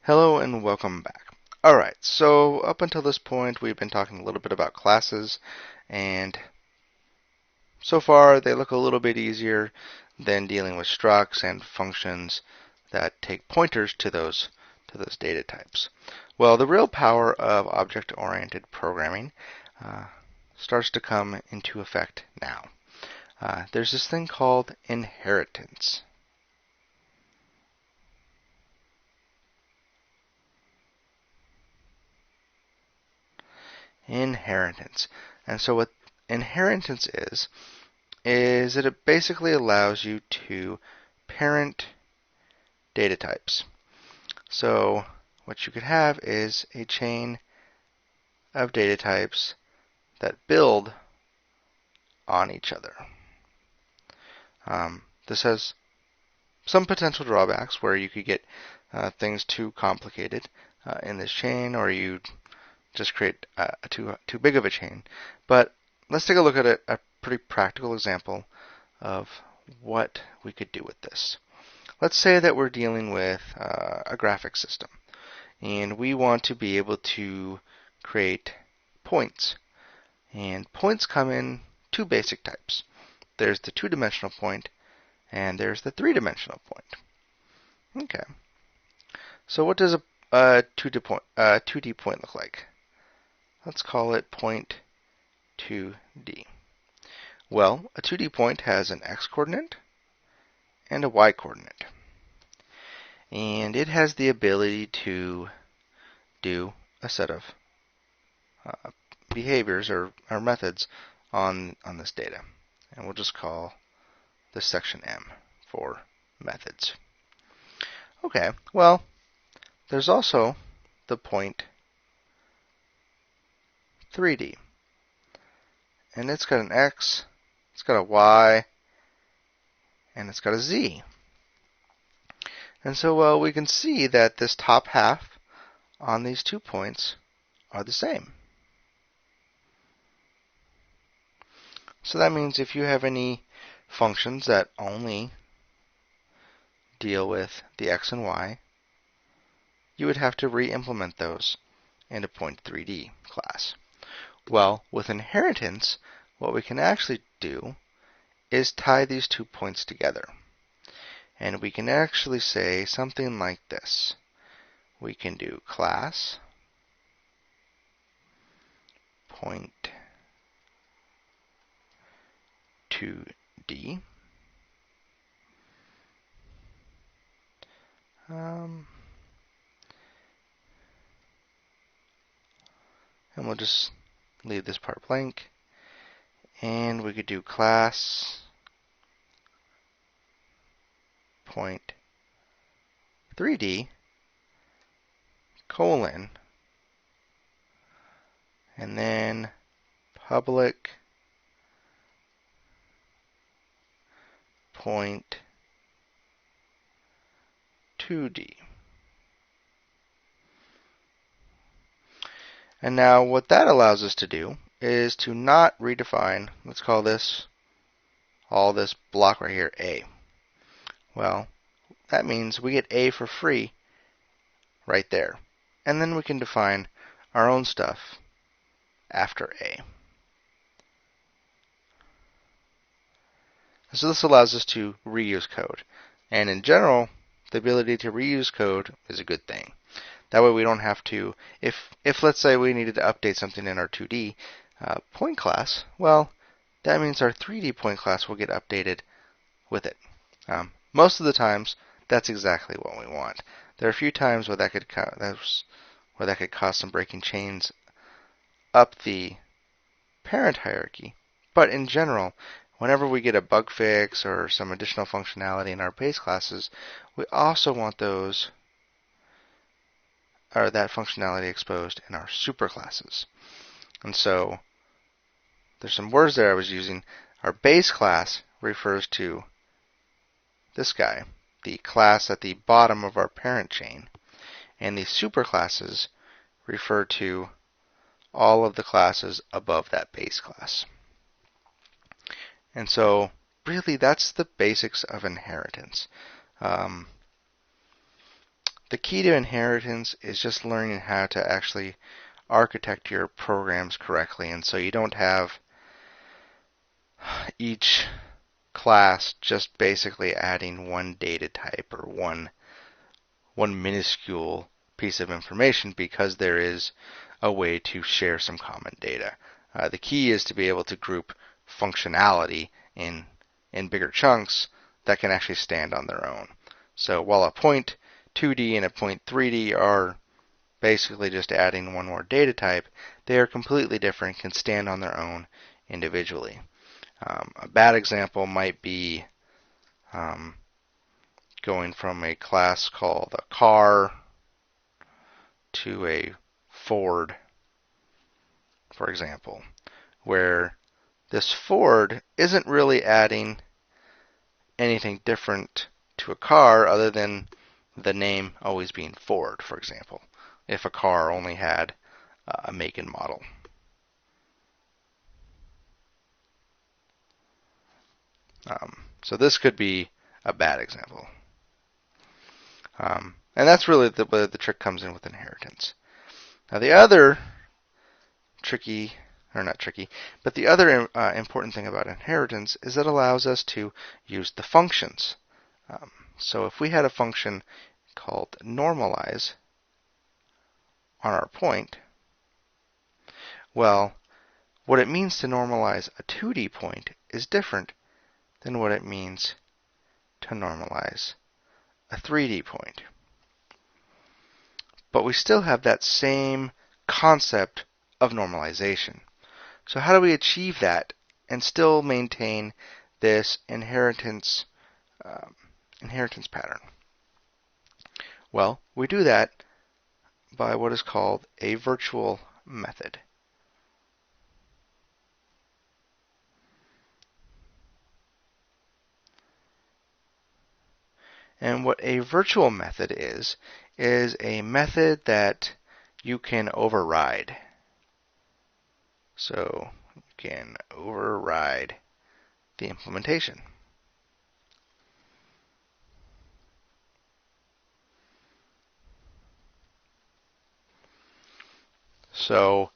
Hello and welcome back. Alright, so up until this point we've been talking a little bit about classes, and so far they look a little bit easier than dealing with structs and functions that take pointers to those data types. Well, the real power of object-oriented programming starts to come into effect now. There's this thing called inheritance. Inheritance. And so what inheritance is that it basically allows you to parent data types. So what you could have is a chain of data types that build on each other. This has some potential drawbacks where you could get things too complicated in this chain, or you just create too big of a chain. But let's take a look at a pretty practical example of what we could do with this. Let's say that we're dealing with a graphic system, and we want to be able to create points. And points come in two basic types. There's the two-dimensional point, and there's the three-dimensional point. Okay. So what does a 2D point look like? Let's call it point 2D. Well, a 2D point has an x-coordinate and a y-coordinate. And it has the ability to do a set of behaviors or methods on this data. And we'll just call this section M for methods. Okay, well, there's also the point 3D. And it's got an X, it's got a Y, and it's got a Z. And so we can see that this top half on these 2 points are the same. So that means if you have any functions that only deal with the X and Y, you would have to re-implement those in a point 3D class. Well, with inheritance, what we can actually do is tie these 2 points together. And we can actually say something like this. We can do class point 2D. And we'll just leave this part blank. And we could do class point 3D colon and then public point 2D. And now what that allows us to do is to not redefine, let's call this, all this block right here, A. Well, that means we get A for free right there. And then we can define our own stuff after A. So this allows us to reuse code. And in general, the ability to reuse code is a good thing. That way we don't have to, if let's say we needed to update something in our 2D point class, well, that means our 3D point class will get updated with it. Most of the times, that's exactly what we want. There are a few times where that could cause some breaking chains up the parent hierarchy. But in general, whenever we get a bug fix or some additional functionality in our base classes, we also want that functionality exposed in our superclasses. And so there's some words there I was using. Our base class refers to this guy, the class at the bottom of our parent chain, and the superclasses refer to all of the classes above that base class. And so really that's the basics of inheritance. the key to inheritance is just learning how to actually architect your programs correctly, and so you don't have each class just basically adding one data type or one minuscule piece of information, because there is a way to share some common data. The key is to be able to group functionality in bigger chunks that can actually stand on their own. So while a point 2D and a point 3D are basically just adding one more data type, they are completely different, can stand on their own individually. A bad example might be going from a class called a car to a Ford, for example, where this Ford isn't really adding anything different to a car other than the name always being Ford, for example, if a car only had a make and model. So this could be a bad example. And that's really where the trick comes in with inheritance. Now the other tricky, or not tricky, but the other important thing about inheritance is it allows us to use the functions. So if we had a function called normalize on our point, well, what it means to normalize a 2D point is different than what it means to normalize a 3D point. But we still have that same concept of normalization. So how do we achieve that and still maintain this inheritance pattern? Well, we do that by what is called a virtual method. And what a virtual method is a method that you can override. So you can override the implementation. So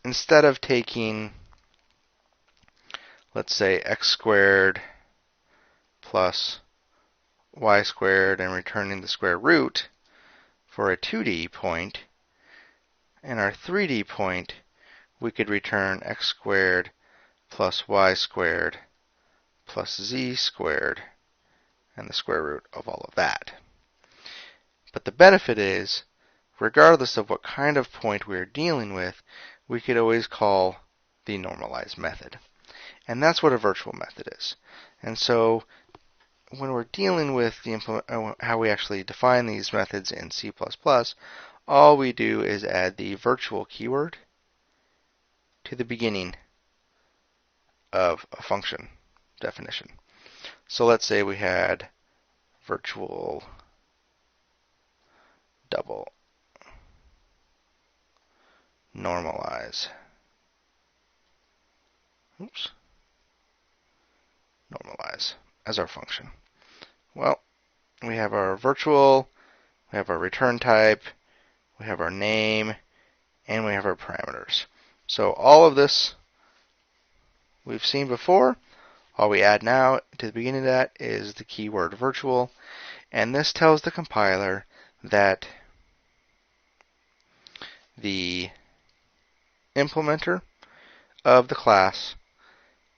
instead of taking, let's say, x squared plus y squared and returning the square root for a 2D point, in our 3D point, we could return x squared plus y squared plus z squared and the square root of all of that. But the benefit is, regardless of what kind of point we're dealing with, we could always call the normalized method. And that's what a virtual method is. And so when we're dealing with how we actually define these methods in C++, all we do is add the virtual keyword to the beginning of a function definition. So let's say we had virtual double normalize. Normalize as our function. Well, we have our virtual, we have our return type, we have our name, and we have our parameters. So all of this we've seen before. All we add now to the beginning of that is the keyword virtual, and this tells the compiler that the implementer of the class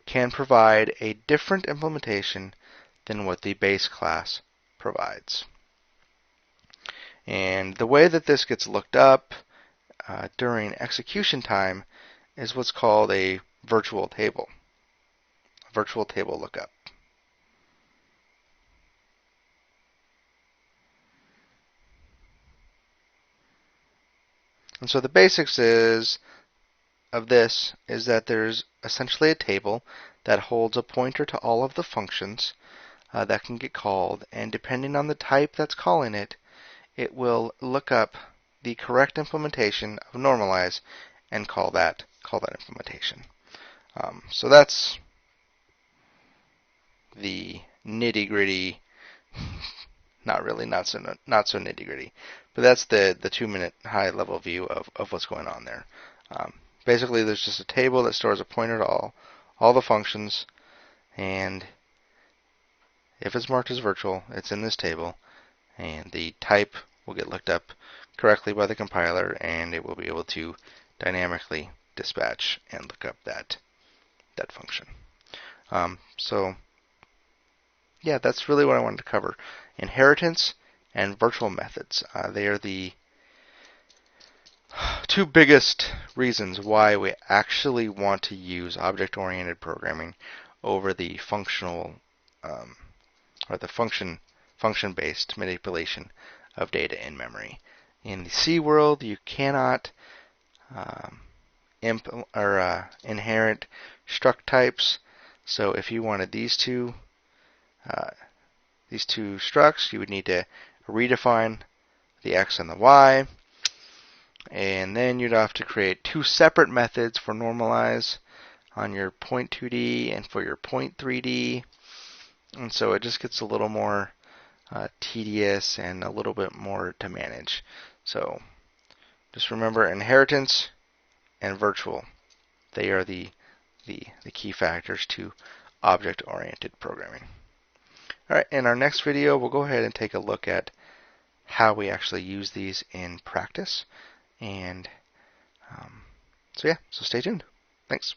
can provide a different implementation than what the base class provides. And the way that this gets looked up during execution time is what's called a virtual table lookup. And so the basics of this is that there's essentially a table that holds a pointer to all of the functions that can get called, and depending on the type that's calling it, it will look up the correct implementation of normalize and call that implementation. So that's the nitty-gritty not really, not so nitty gritty. But that's the 2-minute high level view of what's going on there. Basically, there's just a table that stores a pointer to all the functions, and if it's marked as virtual, it's in this table, and the type will get looked up correctly by the compiler, and it will be able to dynamically dispatch and look up that function. So yeah, that's really what I wanted to cover. Inheritance and virtual methods. They are the two biggest reasons why we actually want to use object-oriented programming over the functional or the function-based manipulation of data in memory. In the C world, you cannot inherit struct types. So if you wanted these two structs, you would need to redefine the x and the y, and then you'd have to create two separate methods for normalize on your point 2D and for your point 3D, and so it just gets a little more tedious and a little bit more to manage. So just remember, inheritance and virtual, they are the key factors to object-oriented programming. All right, in our next video, we'll go ahead and take a look at how we actually use these in practice. And so stay tuned. Thanks.